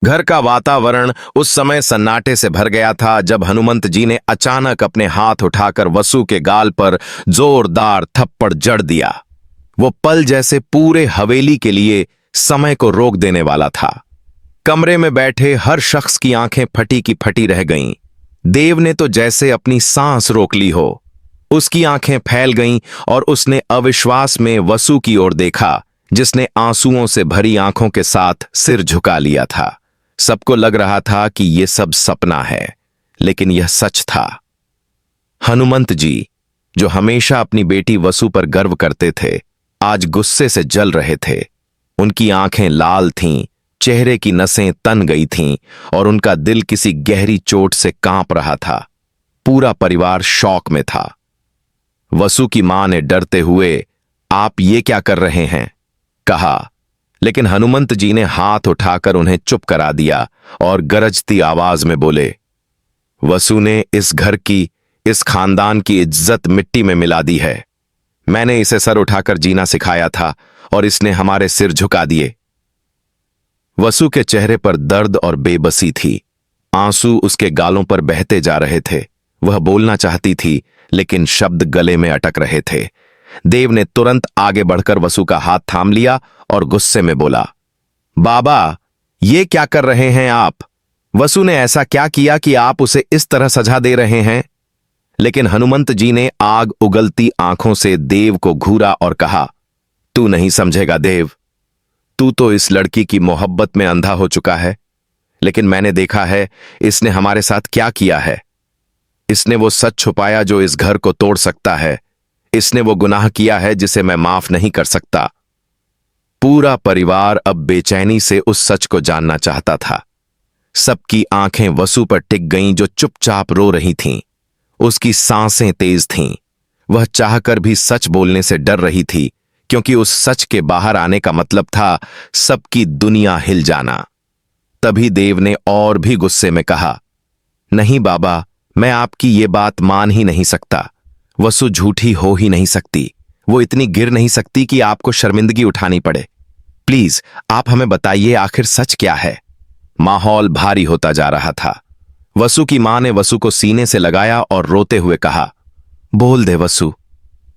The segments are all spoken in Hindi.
घर का वातावरण उस समय सन्नाटे से भर गया था जब हनुमंत जी ने अचानक अपने हाथ उठाकर वसु के गाल पर जोरदार थप्पड़ जड़ दिया। वो पल जैसे पूरे हवेली के लिए समय को रोक देने वाला था। कमरे में बैठे हर शख्स की आंखें फटी की फटी रह गईं। देव ने तो जैसे अपनी सांस रोक ली हो। उसकी आंखें फैल गईं और उसने अविश्वास में वसु की ओर देखा, जिसने आंसुओं से भरी आंखों के साथ सिर झुका लिया था। सबको लग रहा था कि यह सब सपना है, लेकिन यह सच था। हनुमंत जी, जो हमेशा अपनी बेटी वसु पर गर्व करते थे, आज गुस्से से जल रहे थे। उनकी आंखें लाल थीं, चेहरे की नसें तन गई थीं और उनका दिल किसी गहरी चोट से कांप रहा था। पूरा परिवार शौक में था। वसु की मां ने डरते हुए, आप ये क्या कर रहे हैं, कहा, लेकिन हनुमंत जी ने हाथ उठाकर उन्हें चुप करा दिया और गरजती आवाज में बोले, वसु ने इस घर की, इस खानदान की इज्जत मिट्टी में मिला दी है। मैंने इसे सर उठाकर जीना सिखाया था और इसने हमारे सिर झुका दिए। वसु के चेहरे पर दर्द और बेबसी थी। आंसू उसके गालों पर बहते जा रहे थे। वह बोलना चाहती थी, लेकिन शब्द गले में अटक रहे थे। देव ने तुरंत आगे बढ़कर वसु का हाथ थाम लिया और गुस्से में बोला, बाबा, ये क्या कर रहे हैं आप? वसु ने ऐसा क्या किया कि आप उसे इस तरह सजा दे रहे हैं? लेकिन हनुमंत जी ने आग उगलती आंखों से देव को घूरा और कहा, तू नहीं समझेगा देव। तू तो इस लड़की की मोहब्बत में अंधा हो चुका है, लेकिन मैंने देखा है इसने हमारे साथ क्या किया है। इसने वो सच छुपाया जो इस घर को तोड़ सकता है। इसने वो गुनाह किया है जिसे मैं माफ नहीं कर सकता। पूरा परिवार अब बेचैनी से उस सच को जानना चाहता था। सबकी आंखें वसु पर टिक गईं, जो चुपचाप रो रही थीं। उसकी सांसें तेज थीं। वह चाहकर भी सच बोलने से डर रही थी, क्योंकि उस सच के बाहर आने का मतलब था सबकी दुनिया हिल जाना। तभी देव ने और भी गुस्से में कहा, नहीं बाबा, मैं आपकी ये बात मान ही नहीं सकता। वसु झूठी हो ही नहीं सकती। वो इतनी गिर नहीं सकती कि आपको शर्मिंदगी उठानी पड़े। प्लीज आप हमें बताइए, आखिर सच क्या है? माहौल भारी होता जा रहा था। वसु की मां ने वसु को सीने से लगाया और रोते हुए कहा, बोल दे वसु,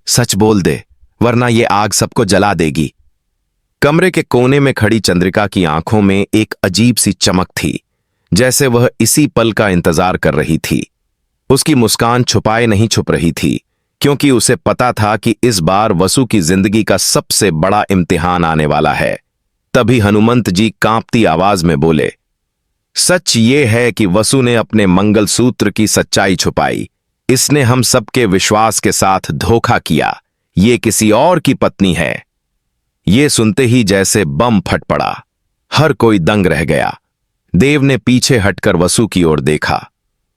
सच बोल दे, वरना ये आग सबको जला देगी। कमरे के कोने में खड़ी चंद्रिका की आंखों में एक अजीब सी चमक थी, जैसे वह इसी पल का इंतजार कर रही थी। उसकी मुस्कान छुपाए नहीं छुप रही थी, क्योंकि उसे पता था कि इस बार वसु की जिंदगी का सबसे बड़ा इम्तिहान आने वाला है। तभी हनुमंत जी कांपती आवाज में बोले, सच ये है कि वसु ने अपने मंगलसूत्र की सच्चाई छुपाई। इसने हम सबके विश्वास के साथ धोखा किया। ये किसी और की पत्नी है। ये सुनते ही जैसे बम फट पड़ा। हर कोई दंग रह गया। देव ने पीछे हटकर वसु की ओर देखा।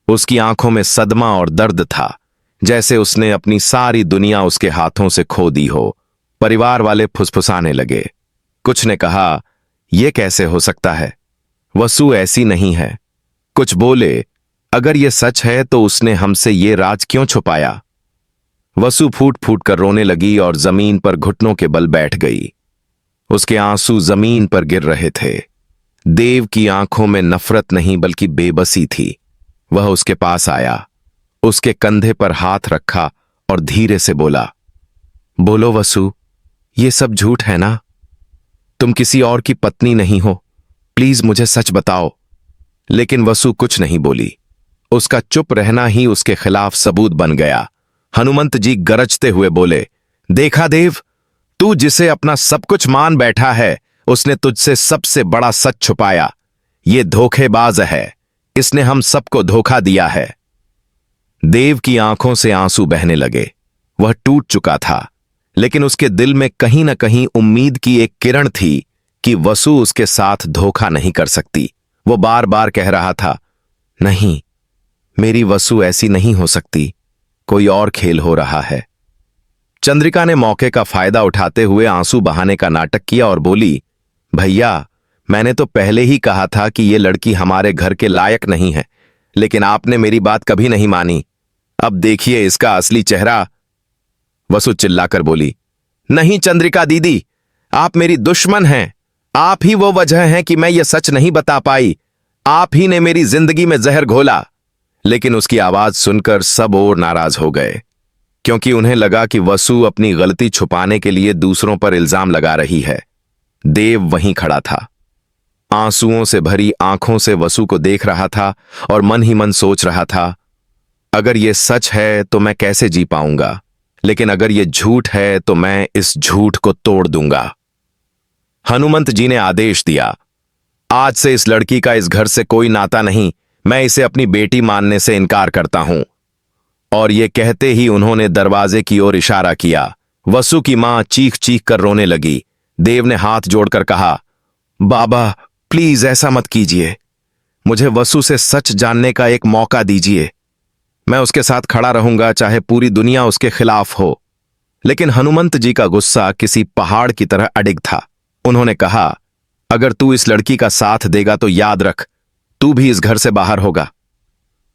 उसकी आंखों में सदमा और दर्द था, जैसे उसने अपनी सारी दुनिया उसके हाथों से खो दी हो। परिवार वाले फुसफुसाने लगे। कुछ ने कहा, यह कैसे हो सकता है? वसु ऐसी नहीं है। कुछ बोले, अगर यह सच है तो उसने हमसे ये राज क्यों छुपाया? वसु फूट फूट कर रोने लगी और जमीन पर घुटनों के बल बैठ गई। उसके आंसू जमीन पर गिर रहे थे। देव की आंखों में नफरत नहीं बल्कि बेबसी थी। वह उसके पास आया, उसके कंधे पर हाथ रखा और धीरे से बोला, बोलो वसु, ये सब झूठ है ना? तुम किसी और की पत्नी नहीं हो। प्लीज मुझे सच बताओ। लेकिन वसु कुछ नहीं बोली। उसका चुप रहना ही उसके खिलाफ सबूत बन गया। हनुमंत जी गरजते हुए बोले, देखा देव, तू जिसे अपना सब कुछ मान बैठा है, उसने तुझसे सबसे बड़ा सच छुपाया। ये धोखेबाज है। इसने हम सबको धोखा दिया है। देव की आंखों से आंसू बहने लगे। वह टूट चुका था, लेकिन उसके दिल में कहीं न कहीं उम्मीद की एक किरण थी कि वसु उसके साथ धोखा नहीं कर सकती। वो बार बार कह रहा था, नहीं, मेरी वसु ऐसी नहीं हो सकती। कोई और खेल हो रहा है। चंद्रिका ने मौके का फायदा उठाते हुए आंसू बहाने का नाटक किया और बोली, भैया, मैंने तो पहले ही कहा था कि ये लड़की हमारे घर के लायक नहीं है, लेकिन आपने मेरी बात कभी नहीं मानी। अब देखिए इसका असली चेहरा। वसु चिल्लाकर बोली, नहीं चंद्रिका दीदी, आप मेरी दुश्मन हैं। आप ही वो वजह हैं कि मैं ये सच नहीं बता पाई। आप ही ने मेरी जिंदगी में जहर घोला। लेकिन उसकी आवाज सुनकर सब और नाराज हो गए, क्योंकि उन्हें लगा कि वसु अपनी गलती छुपाने के लिए दूसरों पर इल्जाम लगा रही है। देव वहीं खड़ा था, आंसुओं से भरी आंखों से वसु को देख रहा था और मन ही मन सोच रहा था, अगर ये सच है तो मैं कैसे जी पाऊंगा, लेकिन अगर ये झूठ है तो मैं इस झूठ को तोड़ दूंगा। हनुमंत जी ने आदेश दिया, आज से इस लड़की का इस घर से कोई नाता नहीं, मैं इसे अपनी बेटी मानने से इनकार करता हूं। और ये कहते ही उन्होंने दरवाजे की ओर इशारा किया। वसु की मां चीख चीख कर रोने लगी। देव ने हाथ जोड़कर कहा, बाबा प्लीज ऐसा मत कीजिए, मुझे वसु से सच जानने का एक मौका दीजिए। मैं उसके साथ खड़ा रहूंगा, चाहे पूरी दुनिया उसके खिलाफ हो। लेकिन हनुमंत जी का गुस्सा किसी पहाड़ की तरह अडिग था। उन्होंने कहा, अगर तू इस लड़की का साथ देगा तो याद रख, तू भी इस घर से बाहर होगा।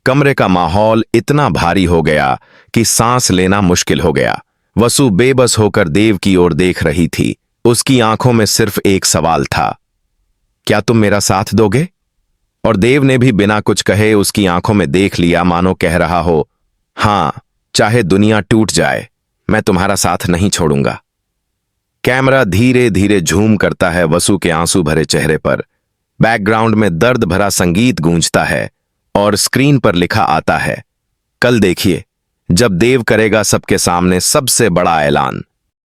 कमरे का माहौल इतना भारी हो गया कि सांस लेना मुश्किल हो गया। वसु बेबस होकर देव की ओर देख रही थी। उसकी आंखों में सिर्फ एक सवाल था, क्या तुम मेरा साथ दोगे? और देव ने भी बिना कुछ कहे उसकी आंखों में देख लिया, मानो कह रहा हो, हां, चाहे दुनिया टूट जाए, मैं तुम्हारा साथ नहीं छोड़ूंगा। कैमरा धीरे धीरे झूम करता है वसु के आंसू भरे चेहरे पर। बैकग्राउंड में दर्द भरा संगीत गूंजता है और स्क्रीन पर लिखा आता है, कल देखिए जब देव करेगा सबके सामने सबसे बड़ा ऐलान।